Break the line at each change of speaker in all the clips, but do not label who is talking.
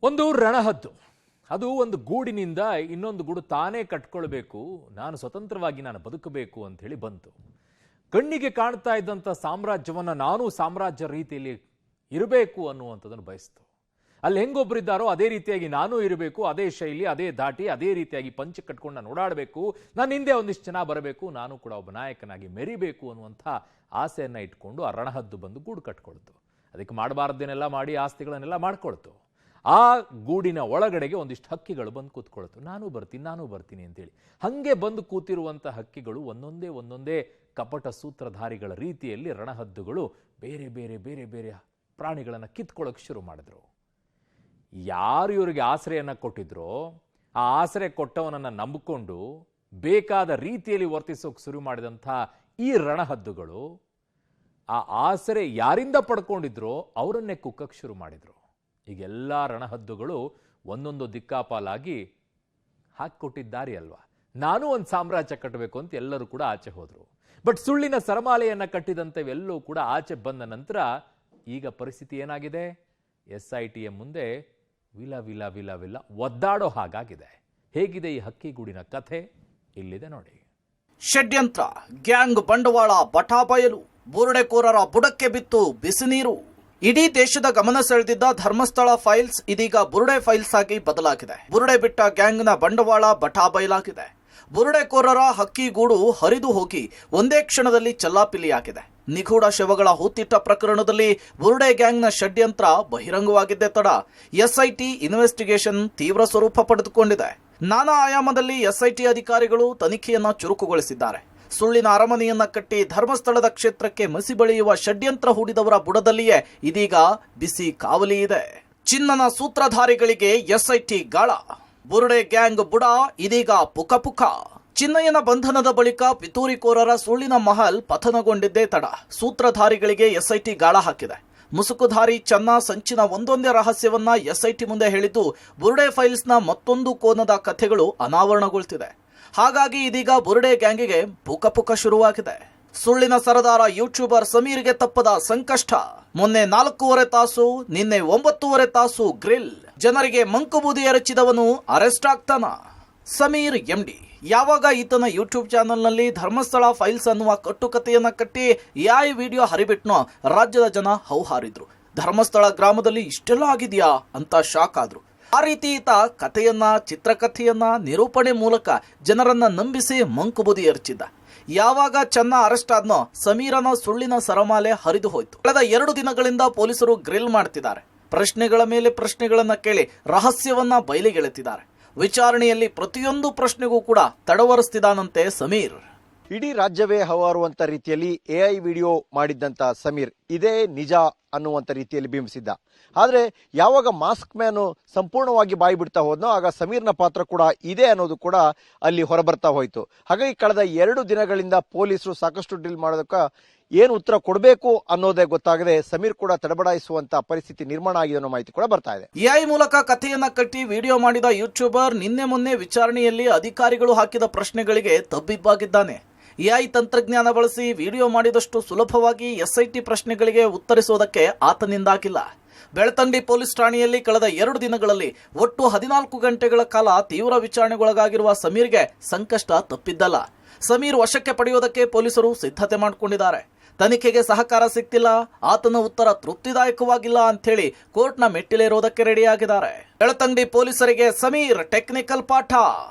ಒಂದು ರಣಹದ್ದು, ಅದು ಒಂದು ಗೂಡಿನಿಂದ ಇನ್ನೊಂದು ಗೂಡು ತಾನೇ ಕಟ್ಕೊಳ್ಬೇಕು, ನಾನು ಸ್ವತಂತ್ರವಾಗಿ ನಾನು ಬದುಕಬೇಕು ಅಂತ ಹೇಳಿ ಬಂತು. ಕಣ್ಣಿಗೆ ಕಾಣ್ತಾ ಇದ್ದಂಥ ಸಾಮ್ರಾಜ್ಯವನ್ನು ನಾನು ಸಾಮ್ರಾಜ್ಯ ರೀತಿಯಲ್ಲಿ ಇರಬೇಕು ಅನ್ನುವಂಥದ್ದನ್ನು ಬಯಸ್ತು. ಅಲ್ಲಿ ಹೆಂಗೊಬ್ಬರಿದ್ದಾರೋ ಅದೇ ರೀತಿಯಾಗಿ ನಾನು ಇರಬೇಕು, ಅದೇ ಶೈಲಿ, ಅದೇ ದಾಟಿ, ಅದೇ ರೀತಿಯಾಗಿ ಪಂಚ ಕಟ್ಕೊಂಡು ನಾನು ಓಡಾಡಬೇಕು, ನನ್ನ ಹಿಂದೆ ಒಂದಿಷ್ಟು ಜನ ಬರಬೇಕು, ನಾನು ಕೂಡ ಒಬ್ಬ ನಾಯಕನಾಗಿ ಮೆರಿಬೇಕು ಅನ್ನುವಂಥ ಆಸೆಯನ್ನು ಇಟ್ಕೊಂಡು ಆ ರಣಹದ್ದು ಬಂದು ಗೂಡು ಕಟ್ಕೊಳ್ತು. ಅದಕ್ಕೆ ಮಾಡಬಾರ್ದನ್ನೆಲ್ಲ ಮಾಡಿ ಆಸ್ತಿಗಳನ್ನೆಲ್ಲ ಮಾಡ್ಕೊಳ್ತು. ಆ ಗೂಡಿನ ಒಳಗಡೆಗೆ ಒಂದಿಷ್ಟು ಹಕ್ಕಿಗಳು ಬಂದು ಕೂತ್ಕೊಳ್ತು. ನಾನು ಬರ್ತೀನಿ ಅಂತೇಳಿ. ಹಾಗೆ ಬಂದು ಕೂತಿರುವಂಥ ಹಕ್ಕಿಗಳು ಒಂದೊಂದೇ ಕಪಟ ಸೂತ್ರಧಾರಿಗಳ ರೀತಿಯಲ್ಲಿ ರಣಹದ್ದುಗಳು ಬೇರೆ ಬೇರೆ ಬೇರೆ ಬೇರೆ ಪ್ರಾಣಿಗಳನ್ನು ಕಿತ್ಕೊಳ್ಳೋಕೆ ಶುರು ಮಾಡಿದ್ರು. ಯಾರು ಇವರಿಗೆ ಆಶ್ರಯನ ಕೊಟ್ಟಿದ್ರೋ ಆ ಆಶ್ರಯ ಕೊಟ್ಟವನನ್ನು ನಂಬಿಕೊಂಡು ಬೇಕಾದ ರೀತಿಯಲ್ಲಿ ವರ್ತಿಸೋಕೆ ಶುರು ಮಾಡಿದಂಥ ಈ ರಣಹದ್ದುಗಳು ಆ ಆಸರೆ ಯಾರಿಂದ ಪಡ್ಕೊಂಡಿದ್ರೋ ಅವರನ್ನೇ ಕುಕ್ಕಕ್ಕೆ ಶುರು ಮಾಡಿದ್ರು. ಈಗೆಲ್ಲ ರಣಹದ್ದುಗಳು ಒಂದೊಂದು ದಿಕ್ಕಾಪಾಲಾಗಿ ಹಾಕಿಕೊಟ್ಟಿದ್ದಾರೆ ಅಲ್ವಾ. ನಾನು ಒಂದು ಸಾಮ್ರಾಜ್ಯ ಕಟ್ಟಬೇಕು ಅಂತ ಎಲ್ಲರೂ ಕೂಡ ಆಚೆ ಹೋದರು. ಬಟ್ ಸುಳ್ಳಿನ ಸರಮಾಲೆಯನ್ನು ಕಟ್ಟಿದಂಥವೆಲ್ಲವೂ ಕೂಡ ಆಚೆ ಬಂದ ನಂತರ ಈಗ ಪರಿಸ್ಥಿತಿ ಏನಾಗಿದೆ? SITಯ ಮುಂದೆ ವಿಲ ವಿಲ ವಿಲ ವಿಲ ಒದ್ದಾಡೋ ಹಾಗಾಗಿದೆ. ಹೇಗಿದೆ ಈ ಹಕ್ಕಿಗೂಡಿನ ಕಥೆ? ಇಲ್ಲಿದೆ ನೋಡಿ.
ಷಡ್ಯಂತ್ರ, ಗ್ಯಾಂಗ್ ಬಂಡವಾಳ ಬಟಾಬಯಲು, ಬುರುಡೆಕೋರರ ಬುಡಕ್ಕೆ ಬಿತ್ತು ಬಿಸಿ ನೀರು. ಇಡೀ ದೇಶದ ಗಮನ ಸೆಳೆದಿದ್ದ ಧರ್ಮಸ್ಥಳ ಫೈಲ್ಸ್ ಇದೀಗ ಬುರುಡೆ ಫೈಲ್ಸ್ ಆಗಿ ಬದಲಾಗಿದೆ. ಬುರುಡೆ ಬಿಟ್ಟ ಗ್ಯಾಂಗ್ನ ಬಂಡವಾಳ ಬಟಾಬಯಲಾಗಿದೆ. ಬುರುಡೆಕೋರರ ಹಕ್ಕಿಗೂಡು ಹರಿದು ಹೋಗಿ ಒಂದೇ ಕ್ಷಣದಲ್ಲಿ ಚಲ್ಲಾಪಿಲ್ಲಿಯಾಗಿದೆ. ನಿಗೂಢ ಶವಗಳ ಹೂತಿಟ್ಟ ಪ್ರಕರಣದಲ್ಲಿ ಬುರುಡೆ ಗ್ಯಾಂಗ್ನ ಷಡ್ಯಂತ್ರ ಬಹಿರಂಗವಾಗಿದ್ದೇ ತಡ SIT ಇನ್ವೆಸ್ಟಿಗೇಷನ್ ತೀವ್ರ ಸ್ವರೂಪ ಪಡೆದುಕೊಂಡಿದೆ. ನಾನಾ ಆಯಾಮದಲ್ಲಿ SIT ಅಧಿಕಾರಿಗಳು ತನಿಖೆಯನ್ನ ಚುರುಕುಗೊಳಿಸಿದ್ದಾರೆ. ಸುಳ್ಳಿನ ಅರಮನೆಯನ್ನ ಕಟ್ಟಿ ಧರ್ಮಸ್ಥಳದ ಕ್ಷೇತ್ರಕ್ಕೆ ಮಸಿ ಬಳಿಯುವ ಷಡ್ಯಂತ್ರ ಹೂಡಿದವರ ಬುಡದಲ್ಲಿಯೇ ಇದೀಗ ಬಿಸಿ ಕಾವಲಿ ಇದೆ. ಚಿನ್ನನ ಸೂತ್ರಧಾರಿಗಳಿಗೆ SIT ಗಾಳ. ಬುರುಡೆ ಗ್ಯಾಂಗ್ ಬುಡ ಇದೀಗ ಪುಕ. ಚಿನ್ನಯ್ಯನ ಬಂಧನದ ಬಳಿಕ ಪಿತೂರಿಕೋರರ ಸುಳ್ಳಿನ ಮಹಲ್ ಪತನಗೊಂಡಿದ್ದೇ ತಡ ಸೂತ್ರಧಾರಿಗಳಿಗೆ SIT ಗಾಳ ಹಾಕಿದೆ. ಮುಸುಕುಧಾರಿ ಚೆನ್ನ ಸಂಚಿನ ಒಂದೊಂದೇ ರಹಸ್ಯವನ್ನ SIT ಮುಂದೆ ಹೇಳಿದ್ದು ಬುರುಡೆ ಫೈಲ್ಸ್ನ ಮತ್ತೊಂದು ಕೋನದ ಕಥೆಗಳು ಅನಾವರಣಗೊಳ್ತಿದೆ. ಹಾಗಾಗಿ ಇದೀಗ ಬುರುಡೆ ಗ್ಯಾಂಗಿಗೆ ಪುಕ ಶುರುವಾಗಿದೆ. ಸುಳ್ಳಿನ ಸರದಾರ ಯೂಟ್ಯೂಬರ್ ಸಮೀರ್ಗೆ ತಪ್ಪದ ಸಂಕಷ್ಟ. ಮೊನ್ನೆ 4.5 ತಾಸು, ನಿನ್ನೆ 9.5 ತಾಸು ಗ್ರಿಲ್. ಜನರಿಗೆ ಮಂಕುಬೂದಿ ಎರಚಿದವನು ಅರೆಸ್ಟ್ ಆಗ್ತಾನ. ಸಮೀರ್ MD ಯಾವಾಗ ಈತನ ಯೂಟ್ಯೂಬ್ ಚಾನೆಲ್ನಲ್ಲಿ ಧರ್ಮಸ್ಥಳ ಫೈಲ್ಸ್ ಅನ್ನುವ ಕಟ್ಟುಕತೆಯನ್ನ ಕಟ್ಟಿ AI ವಿಡಿಯೋ ಹರಿಬಿಟ್ನೋ ರಾಜ್ಯದ ಜನ ಹೌಹಾರಿದ್ರು. ಧರ್ಮಸ್ಥಳ ಗ್ರಾಮದಲ್ಲಿ ಇಷ್ಟೆಲ್ಲ ಆಗಿದೆಯಾ ಅಂತ ಶಾಕ್ ಆದ್ರು. ಆ ರೀತಿ ಈತ ಕಥೆಯನ್ನ, ಚಿತ್ರಕಥೆಯನ್ನ ನಿರೂಪಣೆ ಮೂಲಕ ಜನರನ್ನ ನಂಬಿಸಿ ಮಂಕುಬೂದಿ ಎರಚಿದ್ದ. ಯಾವಾಗ ಚೆನ್ನ ಅರೆಸ್ಟ್ ಆದ್ನೋ ಸಮೀರನ ಸುಳ್ಳಿನ ಸರಮಾಲೆ ಹರಿದು ಹೋಯ್ತು. ಕಳೆದ 2 ದಿನಗಳಿಂದ ಪೊಲೀಸರು ಗ್ರಿಲ್ ಮಾಡ್ತಿದ್ದಾರೆ. ಪ್ರಶ್ನೆಗಳ ಮೇಲೆ ಪ್ರಶ್ನೆಗಳನ್ನ ಕೇಳಿ ರಹಸ್ಯವನ್ನ ಬಯಲಿಗೆಳೆತಿದ್ದಾರೆ. ವಿಚಾರಣೆಯಲ್ಲಿ ಪ್ರತಿಯೊಂದು ಪ್ರಶ್ನೆಗೂ ಕೂಡ ತಡವರಿಸ್ತಿದ್ದಾನಂತೆ ಸಮೀರ್.
ಇಡೀ ರಾಜ್ಯವೇ ಹವಾರುವಂತ ರೀತಿಯಲ್ಲಿ AI ವಿಡಿಯೋ ಮಾಡಿದ್ದಂತ ಸಮೀರ್ ಇದೇ ನಿಜ ಅನ್ನುವಂತ ರೀತಿಯಲ್ಲಿ ಬಿಂಬಿಸಿದ್ದ. ಆದ್ರೆ ಯಾವಾಗ ಮಾಸ್ಕ್ ಮ್ಯಾನ್ ಸಂಪೂರ್ಣವಾಗಿ ಬಾಯಿ ಬಿಡ್ತಾ ಹೋದ್ನೋ ಆಗ ಸಮೀರ್ನ ಪಾತ್ರ ಕೂಡ ಇದೆ ಅನ್ನೋದು ಕೂಡ ಅಲ್ಲಿ ಹೊರಬರ್ತಾ ಹೋಯ್ತು. ಹಾಗಾಗಿ ಕಳೆದ 2 ದಿನಗಳಿಂದ ಪೊಲೀಸರು ಸಾಕಷ್ಟು ಡ್ರಿಲ್ ಮಾಡೋದಕ್ಕೆ ಏನು ಉತ್ತರ ಕೊಡಬೇಕು ಅನ್ನೋದೇ ಗೊತ್ತಾಗದೆ ಸಮೀರ್ ಕೂಡ ತಡಬಡಾಯಿಸುವಂತ ಪರಿಸ್ಥಿತಿ ನಿರ್ಮಾಣ ಆಗಿದೆ ಅನ್ನೋ ಮಾಹಿತಿ ಕೂಡ ಬರ್ತಾ ಇದೆ.
AI ಮೂಲಕ ಕಥೆಯನ್ನ ಕಟ್ಟಿ ವಿಡಿಯೋ ಮಾಡಿದ ಯೂಟ್ಯೂಬರ್ ನಿನ್ನೆ ಮೊನ್ನೆ ವಿಚಾರಣೆಯಲ್ಲಿ ಅಧಿಕಾರಿಗಳು ಹಾಕಿದ ಪ್ರಶ್ನೆಗಳಿಗೆ ತಬ್ಬಿಬ್ಬಾಗಿದ್ದಾನೆ. AI ತಂತ್ರಜ್ಞಾನ ಬಳಸಿ ವಿಡಿಯೋ ಮಾಡಿದಷ್ಟು ಸುಲಭವಾಗಿ SIT ಪ್ರಶ್ನೆಗಳಿಗೆ ಉತ್ತರಿಸೋದಕ್ಕೆ ಆತನಿಂದಾಗಿಲ್ಲ. ಬೆಳ್ತಂಗಡಿ ಪೊಲೀಸ್ ಠಾಣೆಯಲ್ಲಿ ಕಳೆದ 2 ದಿನಗಳಲ್ಲಿ ಒಟ್ಟು 14 ಗಂಟೆಗಳ ಕಾಲ ತೀವ್ರ ವಿಚಾರಣೆಗೊಳಗಾಗಿರುವ ಸಮೀರ್ಗೆ ಸಂಕಷ್ಟ ತಪ್ಪಿದ್ದಲ್ಲ. ಸಮೀರ್ ವಶಕ್ಕೆ ಪಡೆಯೋದಕ್ಕೆ ಪೊಲೀಸರು ಸಿದ್ಧತೆ ಮಾಡಿಕೊಂಡಿದ್ದಾರೆ. ತನಿಖೆಗೆ ಸಹಕಾರ ಸಿಗ್ತಿಲ್ಲ, ಆತನ ಉತ್ತರ ತೃಪ್ತಿದಾಯಕವಾಗಿಲ್ಲ ಅಂಥೇಳಿ ಕೋರ್ಟ್ನ ಮೆಟ್ಟಿಲೇರೋದಕ್ಕೆ ರೆಡಿಯಾಗಿದ್ದಾರೆ. ಬೆಳ್ತಂಗಡಿ ಪೊಲೀಸರಿಗೆ ಸಮೀರ್ ಟೆಕ್ನಿಕಲ್ ಪಾಠ.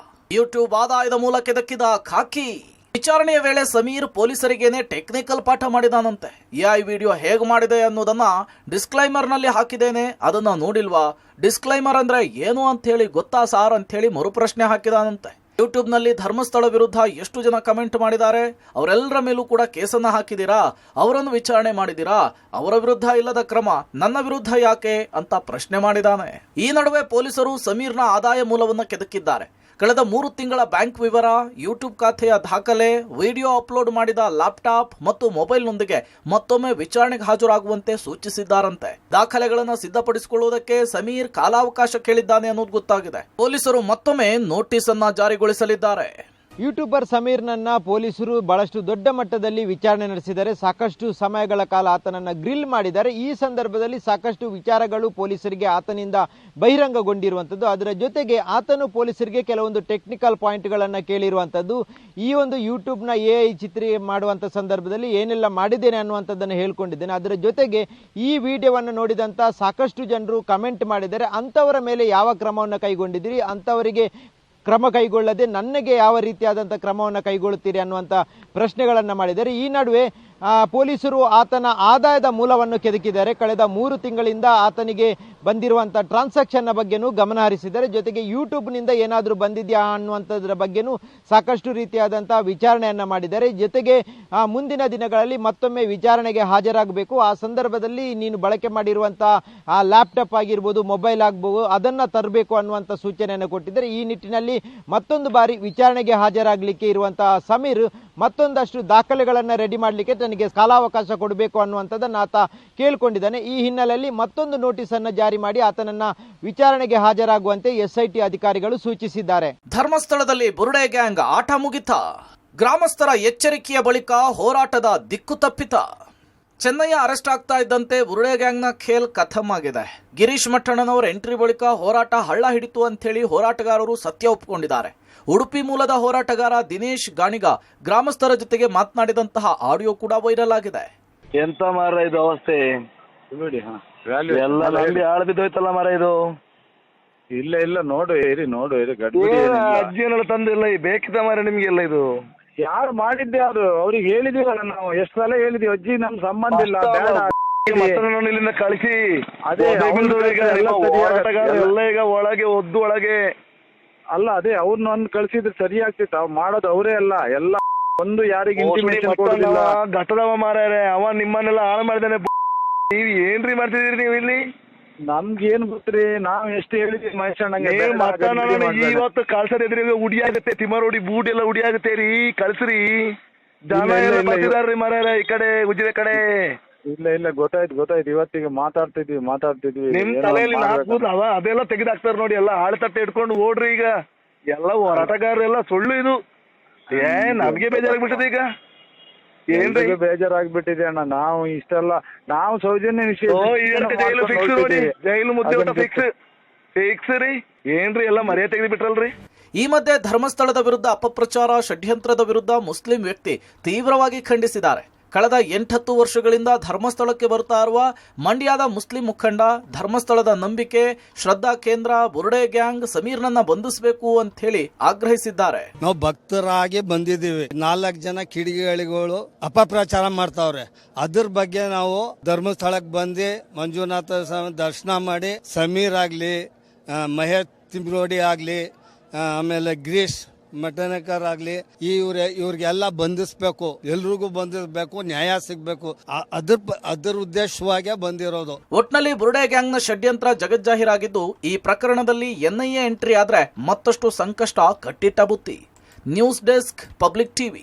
ಯೂಟ್ಯೂಬ್ ಆದಾಯದ ಮೂಲಕ ದಕ್ಕಿದ ಖಾಕಿ. ವಿಚಾರಣೆಯ ವೇಳೆ ಸಮೀರ್ ಪೊಲೀಸರಿಗೇನೆ ಟೆಕ್ನಿಕಲ್ ಪಾಠ ಮಾಡಿದಾನಂತೆ. AI ವಿಡಿಯೋ ಹೇಗೆ ಮಾಡಿದೆ ಅನ್ನೋದನ್ನ ಡಿಸ್ಕ್ಲೈಮರ್ನಲ್ಲಿ ಹಾಕಿದ್ದೇನೆ, ಅದನ್ನ ನೋಡಿಲ್ವಾ? ಡಿಸ್ಕ್ಲೈಮರ್ ಅಂದ್ರೆ ಏನು ಅಂತ ಹೇಳಿ ಗೊತ್ತಾ ಸಾರ್ ಅಂತ ಹೇಳಿ ಮರುಪ್ರಶ್ನೆ ಹಾಕಿದಾನಂತೆ. ಯೂಟ್ಯೂಬ್ನಲ್ಲಿ ಧರ್ಮಸ್ಥಳ ವಿರುದ್ಧ ಎಷ್ಟು ಜನ ಕಮೆಂಟ್ ಮಾಡಿದ್ದಾರೆ, ಅವರೆಲ್ಲರ ಮೇಲೂ ಕೂಡ ಕೇಸನ್ನ ಹಾಕಿದ್ದೀರಾ? ಅವರನ್ನು ವಿಚಾರಣೆ ಮಾಡಿದ್ದೀರಾ? ಅವರ ವಿರುದ್ಧ ಇಲ್ಲದ ಕ್ರಮ ನನ್ನ ವಿರುದ್ಧ ಯಾಕೆ ಅಂತ ಪ್ರಶ್ನೆ ಮಾಡಿದಾನೆ. ಈ ನಡುವೆ ಪೊಲೀಸರು ಸಮೀರ್ನ ಆದಾಯ ಮೂಲವನ್ನ ಕೆದಕಿದ್ದಾರೆ. ಕಳೆದ 3 ತಿಂಗಳ ಬ್ಯಾಂಕ್ ವಿವರ, ಯೂಟ್ಯೂಬ್ ಖಾತೆಯ ದಾಖಲೆ, ವಿಡಿಯೋ ಅಪ್ಲೋಡ್ ಮಾಡಿದ ಲ್ಯಾಪ್ಟಾಪ್ ಮತ್ತು ಮೊಬೈಲ್ನೊಂದಿಗೆ ಮತ್ತೊಮ್ಮೆ ವಿಚಾರಣೆಗೆ ಹಾಜರಾಗುವಂತೆ ಸೂಚಿಸಿದ್ದಾರಂತೆ. ದಾಖಲೆಗಳನ್ನು ಸಿದ್ಧಪಡಿಸಿಕೊಳ್ಳುವುದಕ್ಕೆ ಸಮೀರ್ ಕಾಲಾವಕಾಶ ಕೇಳಿದ್ದಾನೆ ಅನ್ನೋದು ಗೊತ್ತಾಗಿದೆ. ಪೊಲೀಸರು ಮತ್ತೊಮ್ಮೆ ನೋಟಿಸ್ ಅನ್ನ ಜಾರಿಗೊಳಿಸಲಿದ್ದಾರೆ.
ಯೂಟ್ಯೂಬರ್ ಸಮೀರ್ನನ್ನ ಪೊಲೀಸರು ಬಹಳಷ್ಟು ದೊಡ್ಡ ಮಟ್ಟದಲ್ಲಿ ವಿಚಾರಣೆ ನಡೆಸಿದ್ದಾರೆ. ಸಾಕಷ್ಟು ಸಮಯಗಳ ಕಾಲ ಆತನನ್ನ ಗ್ರಿಲ್ ಮಾಡಿದ್ದಾರೆ. ಈ ಸಂದರ್ಭದಲ್ಲಿ ಸಾಕಷ್ಟು ವಿಚಾರಗಳು ಪೊಲೀಸರಿಗೆ ಆತನಿಂದ ಬಹಿರಂಗಗೊಂಡಿರುವಂಥದ್ದು. ಅದರ ಜೊತೆಗೆ ಆತನು ಪೊಲೀಸರಿಗೆ ಕೆಲವೊಂದು ಟೆಕ್ನಿಕಲ್ ಪಾಯಿಂಟ್ಗಳನ್ನು ಕೇಳಿರುವಂಥದ್ದು. ಈ ಒಂದು ಯೂಟ್ಯೂಬ್ನ AI ಚಿತ್ರೀ ಮಾಡುವಂಥ ಸಂದರ್ಭದಲ್ಲಿ ಏನೆಲ್ಲ ಮಾಡಿದ್ದೇನೆ ಅನ್ನುವಂಥದ್ದನ್ನು ಹೇಳ್ಕೊಂಡಿದ್ದೇನೆ. ಅದರ ಜೊತೆಗೆ ಈ ವಿಡಿಯೋವನ್ನು ನೋಡಿದಂಥ ಸಾಕಷ್ಟು ಜನರು ಕಮೆಂಟ್ ಮಾಡಿದ್ದಾರೆ. ಅಂಥವರ ಮೇಲೆ ಯಾವ ಕ್ರಮವನ್ನು ಕೈಗೊಂಡಿದ್ದೀರಿ, ಅಂಥವರಿಗೆ ಕ್ರಮ ಕೈಗೊಳ್ಳದೆ ನನಗೆ ಯಾವ ರೀತಿಯಾದಂಥ ಕ್ರಮವನ್ನು ಕೈಗೊಳ್ಳುತ್ತೀರಿ ಅನ್ನುವಂಥ ಪ್ರಶ್ನೆಗಳನ್ನು ಮಾಡಿದ್ದಾರೆ. ಈ ನಡುವೆ ಪೊಲೀಸರು ಆತನ ಆದಾಯದ ಮೂಲವನ್ನು ಕೆದಕಿದ್ದಾರೆ. ಕಳೆದ 3 ತಿಂಗಳಿಂದ ಆತನಿಗೆ ಬಂದಿರುವಂಥ ಟ್ರಾನ್ಸಾಕ್ಷನ್ನ ಬಗ್ಗೆನೂ ಗಮನ ಹರಿಸಿದ್ದಾರೆ. ಜೊತೆಗೆ ಯೂಟ್ಯೂಬ್ನಿಂದ ಏನಾದರೂ ಬಂದಿದೆಯಾ ಅನ್ನುವಂಥದ್ರ ಬಗ್ಗೆನೂ ಸಾಕಷ್ಟು ರೀತಿಯಾದಂಥ ವಿಚಾರಣೆಯನ್ನು ಮಾಡಿದ್ದಾರೆ. ಜೊತೆಗೆ ಮುಂದಿನ ದಿನಗಳಲ್ಲಿ ಮತ್ತೊಮ್ಮೆ ವಿಚಾರಣೆಗೆ ಹಾಜರಾಗಬೇಕು. ಆ ಸಂದರ್ಭದಲ್ಲಿ ನೀನು ಬಳಕೆ ಮಾಡಿರುವಂಥ ಆ ಲ್ಯಾಪ್ಟಾಪ್ ಆಗಿರ್ಬೋದು, ಮೊಬೈಲ್ ಆಗ್ಬೋದು, ಅದನ್ನು ತರಬೇಕು ಅನ್ನುವಂಥ ಸೂಚನೆಯನ್ನು ಕೊಟ್ಟಿದ್ದಾರೆ. ಈ ನಿಟ್ಟಿನಲ್ಲಿ ಮತ್ತೊಂದು ಬಾರಿ ವಿಚಾರಣೆಗೆ ಹಾಜರಾಗಲಿಕ್ಕೆ ಇರುವಂತಹ ಸಮೀರ್ ಮತ್ತೊಂದಷ್ಟು ದಾಖಲೆಗಳನ್ನು ರೆಡಿ ಮಾಡಲಿಕ್ಕೆ ತನಗೆ ಕಾಲಾವಕಾಶ ಕೊಡಬೇಕು ಅನ್ನುವಂಥದ್ದನ್ನು ಆತ ಕೇಳಿಕೊಂಡಿದ್ದಾನೆ. ಈ ಹಿನ್ನೆಲೆಯಲ್ಲಿ ಮತ್ತೊಂದು ನೋಟಿಸ್ ಅನ್ನು ಜಾರಿ ಮಾಡಿ ಆತನನ್ನ ವಿಚಾರಣೆಗೆ ಹಾಜರಾಗುವಂತೆ SIT ಅಧಿಕಾರಿಗಳು ಸೂಚಿಸಿದ್ದಾರೆ.
ಧರ್ಮಸ್ಥಳದಲ್ಲಿ ಬುರುಡೆ ಗ್ಯಾಂಗ್ ಆಟ ಮುಗಿತ. ಗ್ರಾಮಸ್ಥರ ಎಚ್ಚರಿಕೆಯ ಬಳಿಕ ಹೋರಾಟದ ದಿಕ್ಕು ತಪ್ಪಿತ. ಚೆನ್ನಯ್ಯ ಅರೆಸ್ಟ್ ಆಗ್ತಾ ಇದ್ದಂತೆ ಬುರುಡೆ ಗ್ಯಾಂಗ್ನ ಖೇಲ್ ಖತಮ್ ಆಗಿದೆ. ಗಿರೀಶ್ ಮಠಣ್ಣನವರ ಎಂಟ್ರಿ ಬಳಿಕ ಹೋರಾಟ ಹಳ್ಳ ಹಿಡಿತು ಅಂತೇಳಿ ಹೋರಾಟಗಾರರು ಸತ್ಯ ಒಪ್ಪಿಕೊಂಡಿದ್ದಾರೆ. ಉಡುಪಿ ಮೂಲದ ಹೋರಾಟಗಾರ ದಿನೇಶ್ ಗಾಣಿಗ ಗ್ರಾಮಸ್ಥರ ಜೊತೆಗೆ ಮಾತನಾಡಿದಂತಹ ಆಡಿಯೋ ಕೂಡ ವೈರಲ್ ಆಗಿದೆ.
ಎಂತ ಮಾರ ಇದು ಅವಸ್ಥೆ, ಎಲ್ಲ ನಂಬಿ ಹಾಳು ಬಿದ್ದೋಯ್ತಲ್ಲ ಮಾರ ಇದು.
ಇಲ್ಲ ನೋಡು ಇರಿ
ಅಜ್ಜಿಯನ್ನೆಲ್ಲ ತಂದಿಲ್ಲ, ಬೇಕಿತ್ತ ಮಾರ ನಿಮ್ಗೆಲ್ಲ ಇದು.
ಯಾರು ಮಾಡಿದ್ದೆ ಅದು ಅವ್ರಿಗೆ ಹೇಳಿದೀವಲ್ಲ ನಾವು, ಎಷ್ಟು ಸಲ ಹೇಳಿದೀವಿ ಅಜ್ಜಿ ನಮ್ ಸಂಬಂಧ ಇಲ್ಲ
ಇಲ್ಲಿಂದ ಕಳಿಸಿ.
ಅದೇ
ಎಲ್ಲ ಈಗ ಒಳಗೆ ಒದ್ದು ಒಳಗೆ
ಅಲ್ಲ, ಅದೇ ಅವ್ರನ್ನ ಒಂದು ಕಳ್ಸಿದ್ರೆ ಸರಿ ಆಗ್ತಿತ್ತು. ಅವ್ ಮಾಡೋದು ಅವರೇ ಅಲ್ಲ, ಎಲ್ಲ ಒಂದು ಯಾರಿಗೆ ಇಂಟಿಮೇಷನ್ ಕೊಡೋದಿಲ್ಲ.
ಘಟದವ ಮಾರ್ಯಾರೆ, ಅವ ನಿಮ್ಮನ್ನೆಲ್ಲ ಹಾಳು ಮಾಡಿದಾನೆ. ನೀವ್ ಏನ್ರಿ ಮಾಡ್ತಿದೀರಿ ನೀವು ಇಲ್ಲಿ?
ನಮ್ಗೇನ್ ಗೊತ್ತ್ರಿ, ನಾವ್ ಎಷ್ಟು ಹೇಳಿದ್ವಿ ಮಹೇಶಣ್ಣಂಗೆ.
ಇವತ್ತು ಕಳ್ಸದಿದ್ರಿ ಉಡಿ ಆಗತ್ತೆ, ತಿಮ್ಮರೋಡಿ ಬೂಟ್ ಎಲ್ಲ ಉಡಿ ಆಗತ್ತೆ ರೀ, ಕಳ್ಸ್ರಿ. ಜನ ಎಲ್ಲ ಬರ್ತಿದಾರ್ರಿ ಮಾರ್ಯಾರ ಈ ಕಡೆ ಉಜಿರೆ ಕಡೆ.
ಇಲ್ಲ ಗೊತ್ತಾಯ್ತು ಇವತ್ತಿಗೆ ಮಾತಾಡ್ತಿದ್ವಿ.
ನಿಮ್ ತಲೆಯಲ್ಲಿ ಅವ ಅದೆಲ್ಲ ತೆಗೆದಾಕ್ತಾರ ನೋಡಿ, ಎಲ್ಲ ಆಳ್ತಟ್ಟೆ ಇಟ್ಕೊಂಡು ಓಡ್ರಿ. ಈಗ ಎಲ್ಲ ಹೋರಾಟಗಾರರೆಲ್ಲ ಸುಳ್ಳು ಇದು. ನಮ್ಗೆ ಬೇಜಾರಾಗ್ಬಿಟ್ಟದೆ ಈಗ. ಏನ್ರಿ
ಬೇಜಾರಾಗ್ಬಿಟ್ಟಿದೆ ಅಣ್ಣ. ನಾವು ಇಷ್ಟೆಲ್ಲ ನಾವು ಸೌಜನ್ಯ
ಜೈಲು ಫಿಕ್ಸ್ ನೋಡಿ, ಜೈಲು ಮುದ್ದೆ ಊಟ ಫಿಕ್ಸ್ ರೀ. ಏನ್ರಿ ಎಲ್ಲ ಮರ್ಯಾದೆ ತೆಗೆದು ಬಿಟ್ರಲ್ರಿ.
ಈ ಮಧ್ಯೆ ಧರ್ಮಸ್ಥಳದ ವಿರುದ್ಧ ಅಪಪ್ರಚಾರ ಷಡ್ಯಂತ್ರದ ವಿರುದ್ಧ ಮುಸ್ಲಿಂ ವ್ಯಕ್ತಿ ತೀವ್ರವಾಗಿ ಖಂಡಿಸಿದ್ದಾರೆ. ಕಳೆದ 8-10 ವರ್ಷಗಳಿಂದ ಧರ್ಮಸ್ಥಳಕ್ಕೆ ಬರ್ತಾ ಇರುವ ಮಂಡ್ಯದ ಮುಸ್ಲಿಂ ಮುಖಂಡ, ಧರ್ಮಸ್ಥಳದ ನಂಬಿಕೆ ಶ್ರದ್ಧಾ ಕೇಂದ್ರ ಬುರುಡೆ ಗ್ಯಾಂಗ್ ಸಮೀರ್ನನ್ನ ಬಂಧಿಸಬೇಕು ಅಂತ ಹೇಳಿ ಆಗ್ರಹಿಸಿದ್ದಾರೆ.
ನಾವು ಭಕ್ತರಾಗಿ ಬಂದಿದ್ದೀವಿ. 4 ಜನ ಕಿಡಿಗೇಡಿಗಳು ಅಪಪ್ರಚಾರ ಮಾಡ್ತಾವ್ರೆ. ಅದ್ರ ಬಗ್ಗೆ ನಾವು ಧರ್ಮಸ್ಥಳಕ್ಕೆ ಬಂದು ಮಂಜುನಾಥ ದರ್ಶನ ಮಾಡಿ ಸಮೀರ್ ಆಗ್ಲಿ, ಮಹೇಶ್ ತಿಮ್ರೋಡಿ ಆಗ್ಲಿ, ಆಮೇಲೆ ಗಿರೀಶ್ ಮಠನಕರ್ ಆಗ್ಲಿ, ಇವ್ರಿಗೆಲ್ಲ ಬಂಧಿಸ್ಬೇಕು, ಎಲ್ರಿಗೂ ಬಂಧಿಸ್ಬೇಕು, ನ್ಯಾಯ ಸಿಗ್ಬೇಕು. ಅದ್ರ ಉದ್ದೇಶವಾಗಿ ಬಂದಿರೋದು.
ಒಟ್ನಲ್ಲಿ ಬುರುಡೆ ಗ್ಯಾಂಗ್ನ ಷಡ್ಯಂತ್ರ ಜಗಜ್ಜಾಹೀರಾಗಿದ್ದು, ಈ ಪ್ರಕರಣದಲ್ಲಿ NIA ಎಂಟ್ರಿ ಆದ್ರೆ ಮತ್ತಷ್ಟು ಸಂಕಷ್ಟ ಕಟ್ಟಿಟ್ಟ ಬುತ್ತಿ. News desk, public TV.